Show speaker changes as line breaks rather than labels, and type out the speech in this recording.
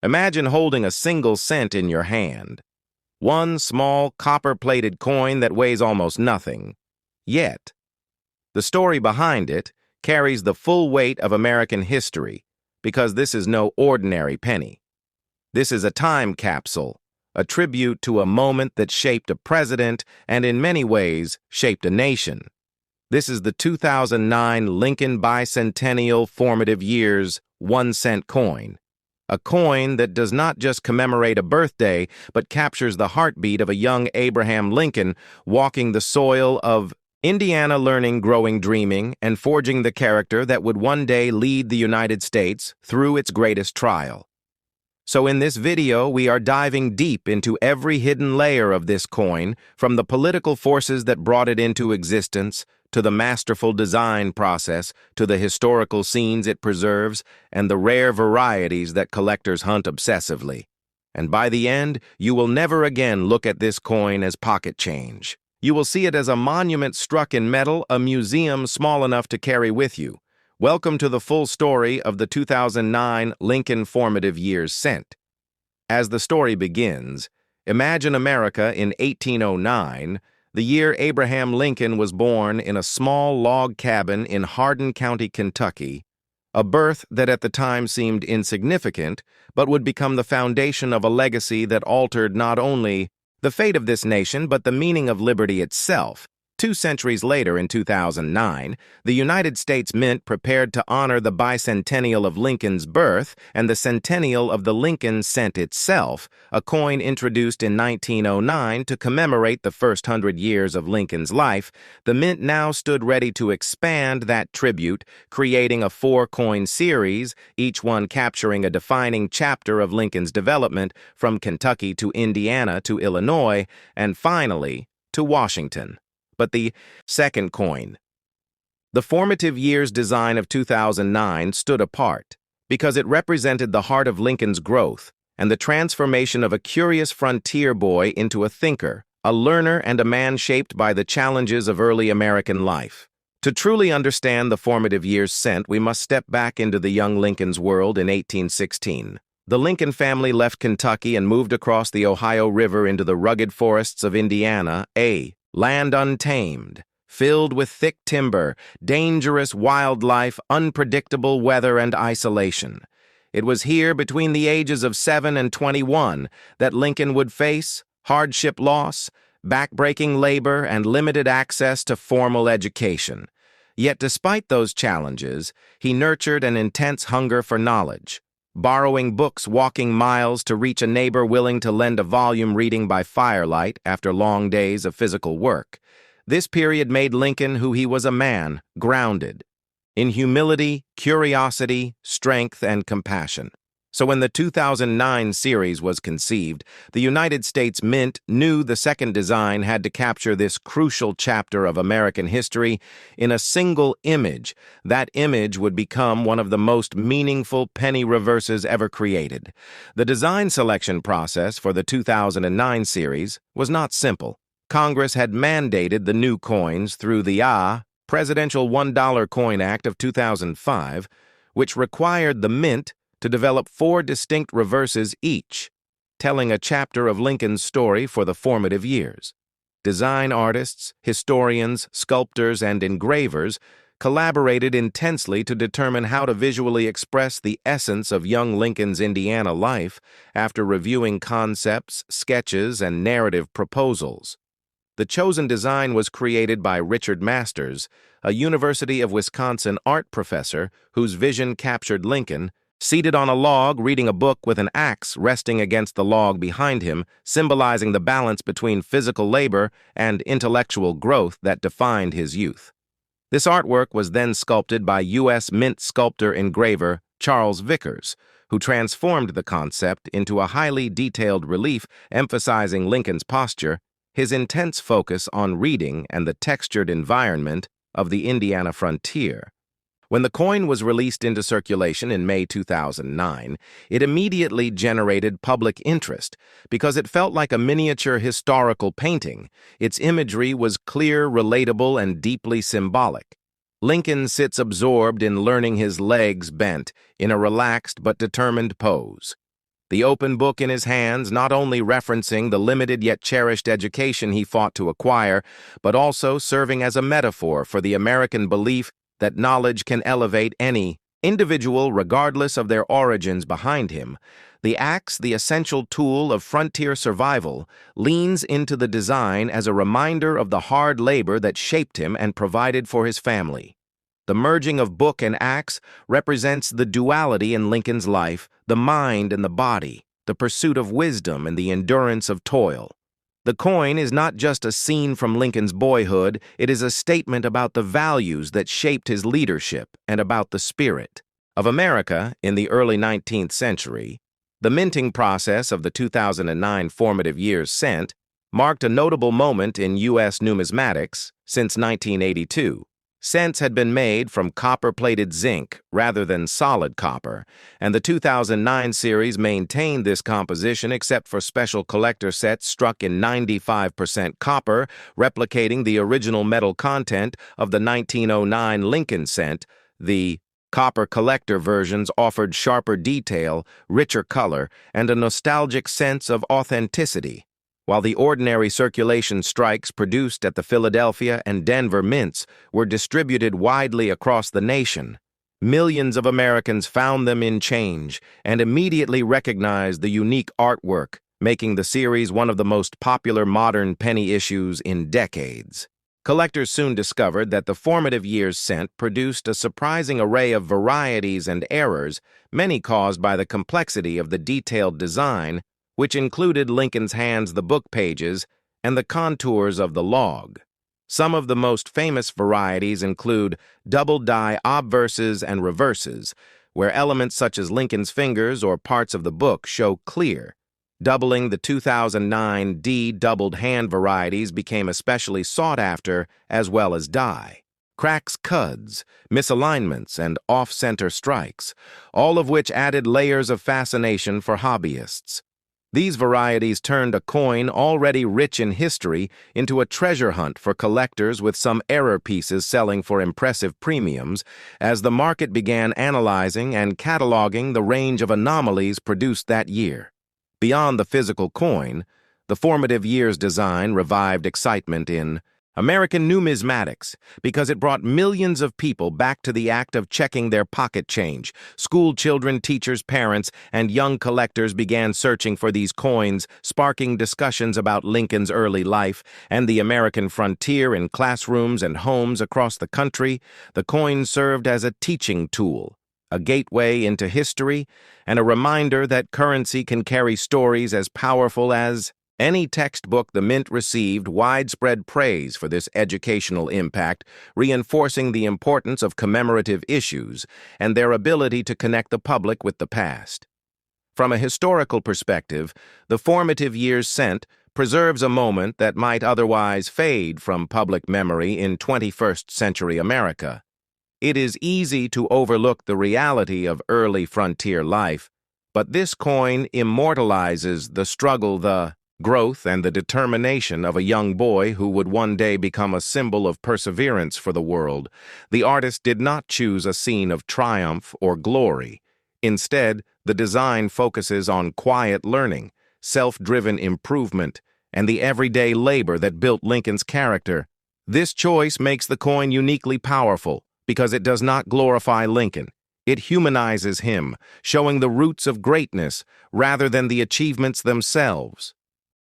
Imagine holding a single cent in your hand. One small copper-plated coin that weighs almost nothing. Yet, the story behind it carries the full weight of American history because this is no ordinary penny. This is a time capsule, a tribute to a moment that shaped a president and in many ways shaped a nation. This is the 2009 Lincoln Bicentennial Formative Years 1-cent coin. A coin that does not just commemorate a birthday, but captures the heartbeat of a young Abraham Lincoln walking the soil of Indiana, learning, growing, dreaming, and forging the character that would one day lead the United States through its greatest trial. So in this video, we are diving deep into every hidden layer of this coin, from the political forces that brought it into existence, to the masterful design process, to the historical scenes it preserves, and the rare varieties that collectors hunt obsessively. And by the end, you will never again look at this coin as pocket change. You will see it as a monument struck in metal, a museum small enough to carry with you. Welcome to the full story of the 2009 Lincoln Formative Years cent. As the story begins, imagine America in 1809, the year Abraham Lincoln was born in a small log cabin in Hardin County, Kentucky, a birth that at the time seemed insignificant, but would become the foundation of a legacy that altered not only the fate of this nation, but the meaning of liberty itself. 2 centuries later, in 2009, the United States Mint prepared to honor the bicentennial of Lincoln's birth and the centennial of the Lincoln cent itself, a coin introduced in 1909 to commemorate the first 100 years of Lincoln's life. The Mint now stood ready to expand that tribute, creating a 4-coin series, each one capturing a defining chapter of Lincoln's development, from Kentucky to Indiana to Illinois, and finally, to Washington. But the second coin, the Formative Years design of 2009, stood apart because it represented the heart of Lincoln's growth and the transformation of a curious frontier boy into a thinker, a learner, and a man shaped by the challenges of early American life. To truly understand the Formative Years cent, we must step back into the young Lincoln's world in 1816. The Lincoln family left Kentucky and moved across the Ohio River into the rugged forests of Indiana, a land untamed, filled with thick timber, dangerous wildlife, unpredictable weather, and isolation. It was here, between the ages of 7 and 21, that Lincoln would face hardship, loss, backbreaking labor, and limited access to formal education. Yet despite those challenges, he nurtured an intense hunger for knowledge, borrowing books, walking miles to reach a neighbor willing to lend a volume, reading by firelight after long days of physical work. This period made Lincoln who he was, a man grounded in humility, curiosity, strength, and compassion. So when the 2009 series was conceived, the United States Mint knew the second design had to capture this crucial chapter of American history in a single image. That image would become one of the most meaningful penny reverses ever created. The design selection process for the 2009 series was not simple. Congress had mandated the new coins through the Presidential $1 Coin Act of 2005, which required the Mint to develop 4 distinct reverses each, telling a chapter of Lincoln's story for the formative years. Design artists, historians, sculptors, and engravers collaborated intensely to determine how to visually express the essence of young Lincoln's Indiana life after reviewing concepts, sketches, and narrative proposals. The chosen design was created by Richard Masters, a University of Wisconsin art professor whose vision captured Lincoln, seated on a log, reading a book with an axe resting against the log behind him, symbolizing the balance between physical labor and intellectual growth that defined his youth. This artwork was then sculpted by U.S. Mint sculptor-engraver Charles Vickers, who transformed the concept into a highly detailed relief emphasizing Lincoln's posture, his intense focus on reading, and the textured environment of the Indiana frontier. When the coin was released into circulation in May 2009, it immediately generated public interest because it felt like a miniature historical painting. Its imagery was clear, relatable, and deeply symbolic. Lincoln sits absorbed in learning, his legs bent in a relaxed but determined pose. the open book in his hands not only referencing the limited yet cherished education he fought to acquire, but also serving as a metaphor for the American belief that knowledge can elevate any individual regardless of their origins behind him. The axe, the essential tool of frontier survival, leans into the design as a reminder of the hard labor that shaped him and provided for his family. The merging of book and axe represents the duality in Lincoln's life, the mind and the body, the pursuit of wisdom and the endurance of toil. The coin is not just a scene from Lincoln's boyhood, it is a statement about the values that shaped his leadership and about the spirit of America in the early 19th century. The minting process of the 2009 Formative Years cent marked a notable moment in U.S. numismatics since 1982. Cents had been made from copper-plated zinc rather than solid copper, and the 2009 series maintained this composition except for special collector sets struck in 95% copper, replicating the original metal content of the 1909 Lincoln cent. The copper collector versions offered sharper detail, richer color, and a nostalgic sense of authenticity, while the ordinary circulation strikes produced at the Philadelphia and Denver mints were distributed widely across the nation. Millions of Americans found them in change and immediately recognized the unique artwork, making the series one of the most popular modern penny issues in decades. Collectors soon discovered that the Formative Years cent produced a surprising array of varieties and errors, many caused by the complexity of the detailed design, which included Lincoln's hands, the book pages, and the contours of the log. Some of the most famous varieties include double-die obverses and reverses, where elements such as Lincoln's fingers or parts of the book show clear. Doubling the 2009 D doubled hand varieties became especially sought after, as well as die. Cracks, cuds, misalignments, and off-center strikes, all of which added layers of fascination for hobbyists. These varieties turned a coin already rich in history into a treasure hunt for collectors, with some error pieces selling for impressive premiums as the market began analyzing and cataloging the range of anomalies produced that year. Beyond the physical coin, the Formative Years design revived excitement in American numismatics because it brought millions of people back to the act of checking their pocket change. School children, teachers, parents, and young collectors began searching for these coins, sparking discussions about Lincoln's early life and the American frontier in classrooms and homes across the country. The coin served as a teaching tool, a gateway into history, and a reminder that currency can carry stories as powerful as any textbook. The mint received widespread praise for this educational impact, reinforcing the importance of commemorative issues and their ability to connect the public with the past. From a historical perspective, the Formative Years cent preserves a moment that might otherwise fade from public memory in 21st century America. It is easy to overlook the reality of early frontier life, but this coin immortalizes the struggle, the growth, and the determination of a young boy who would one day become a symbol of perseverance for the world. The artist did not choose a scene of triumph or glory. Instead, the design focuses on quiet learning, self-driven improvement, and the everyday labor that built Lincoln's character. This choice makes the coin uniquely powerful because it does not glorify Lincoln. It humanizes him, showing the roots of greatness rather than the achievements themselves.